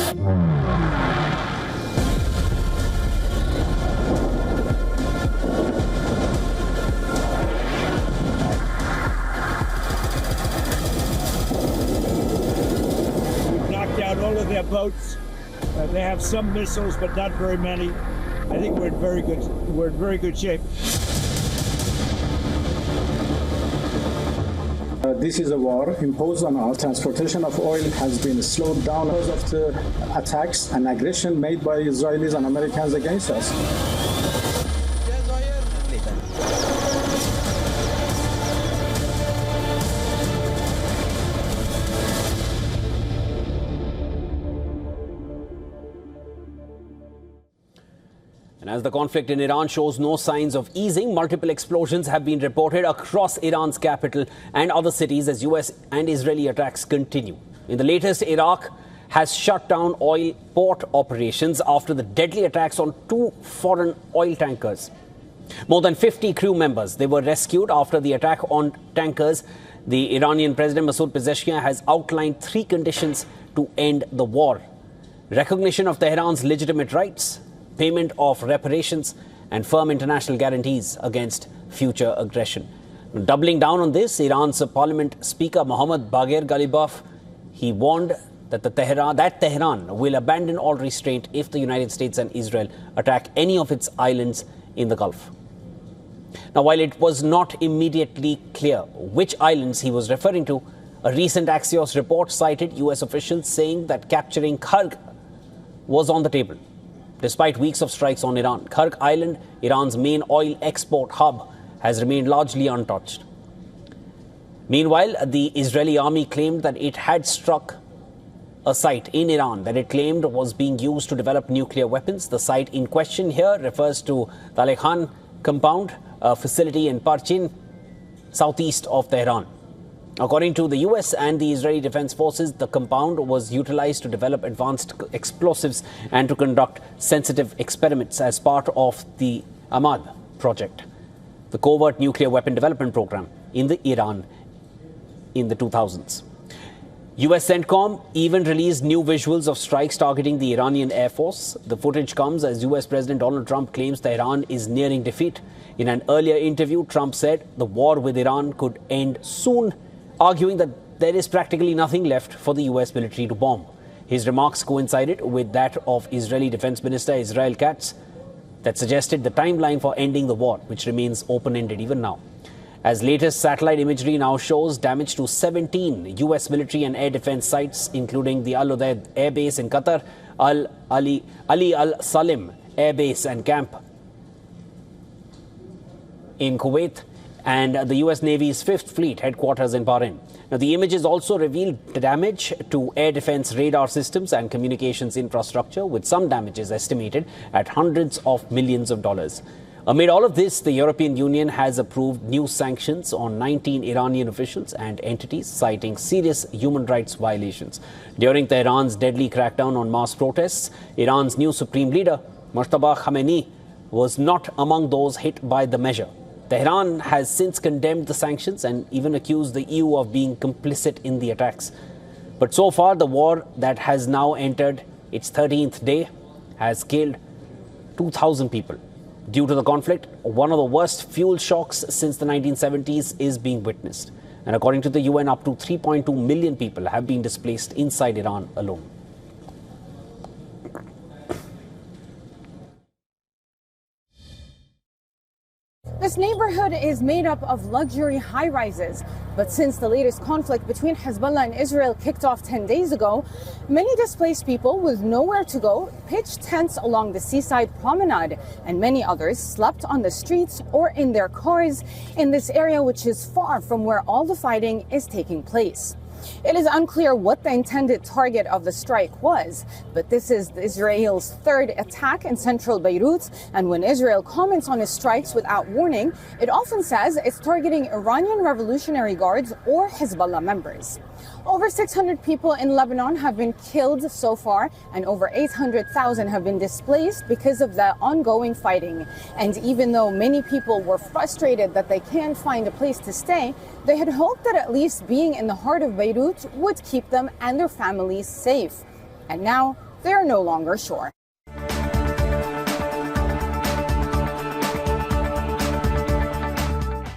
Knocked out all of their boats. They have some missiles, but not very many. I think we're in very good shape. This is a war imposed on us. Transportation of oil has been slowed down because of the attacks and aggression made by Israelis and Americans against us. And as the conflict in Iran shows no signs of easing, multiple explosions have been reported across Iran's capital and other cities as US and Israeli attacks continue. In the latest, Iraq has shut down oil port operations after the deadly attacks on 2 foreign oil tankers. More than 50 crew members, they were rescued after the attack on tankers. The Iranian President Masoud Pezeshkian has outlined 3 conditions to end the war: recognition of Tehran's legitimate rights, payment of reparations, and firm international guarantees against future aggression. Now, doubling down on this, Iran's Parliament Speaker Mohammad Bagher Ghalibaf, he warned that Tehran will abandon all restraint if the United States and Israel attack any of its islands in the Gulf. Now, while it was not immediately clear which islands he was referring to, a recent Axios report cited US officials saying that capturing Karg was on the table. Despite weeks of strikes on Iran, Karg Island, Iran's main oil export hub, has remained largely untouched. Meanwhile, the Israeli army claimed that it had struck a site in Iran that it claimed was being used to develop nuclear weapons. The site in question here refers to the Al-Khan compound, a facility in Parchin, southeast of Tehran. According to the US and the Israeli Defense Forces, the compound was utilized to develop advanced explosives and to conduct sensitive experiments as part of the Ahmad project, the covert nuclear weapon development program in Iran in the 2000s. US CENTCOM even released new visuals of strikes targeting the Iranian Air Force. The footage comes as US President Donald Trump claims Tehran is nearing defeat. In an earlier interview, Trump said the war with Iran could end soon, arguing that there is practically nothing left for the US military to bomb. His remarks coincided with that of Israeli Defense Minister Israel Katz that suggested the timeline for ending the war, which remains open-ended even now. As latest satellite imagery now shows damage to 17 US military and air defense sites, including the Al Udeid Air Base in Qatar, Ali Al Salim Air Base and Camp in Kuwait, and the US Navy's 5th Fleet headquarters in Bahrain. Now, the images also reveal damage to air defense radar systems and communications infrastructure, with some damages estimated at hundreds of millions of dollars. Amid all of this, the European Union has approved new sanctions on 19 Iranian officials and entities, citing serious human rights violations. During Tehran's deadly crackdown on mass protests, Iran's new supreme leader, Mojtaba Khamenei, was not among those hit by the measure. Tehran has since condemned the sanctions and even accused the EU of being complicit in the attacks. But so far, the war that has now entered its 13th day has killed 2,000 people. Due to the conflict, one of the worst fuel shocks since the 1970s is being witnessed. And according to the UN, up to 3.2 million people have been displaced inside Iran alone. This neighborhood is made up of luxury high-rises, but since the latest conflict between Hezbollah and Israel kicked off 10 days ago, many displaced people with nowhere to go pitched tents along the seaside promenade, and many others slept on the streets or in their cars in this area, which is far from where all the fighting is taking place. It is unclear what the intended target of the strike was, but this is Israel's 3rd attack in central Beirut, and when Israel comments on its strikes without warning, it often says it's targeting Iranian Revolutionary Guards or Hezbollah members. Over 600 people in Lebanon have been killed so far, and over 800,000 have been displaced because of the ongoing fighting. And even though many people were frustrated that they can't find a place to stay, they had hoped that at least being in the heart of Beirut would keep them and their families safe. And now they are no longer sure.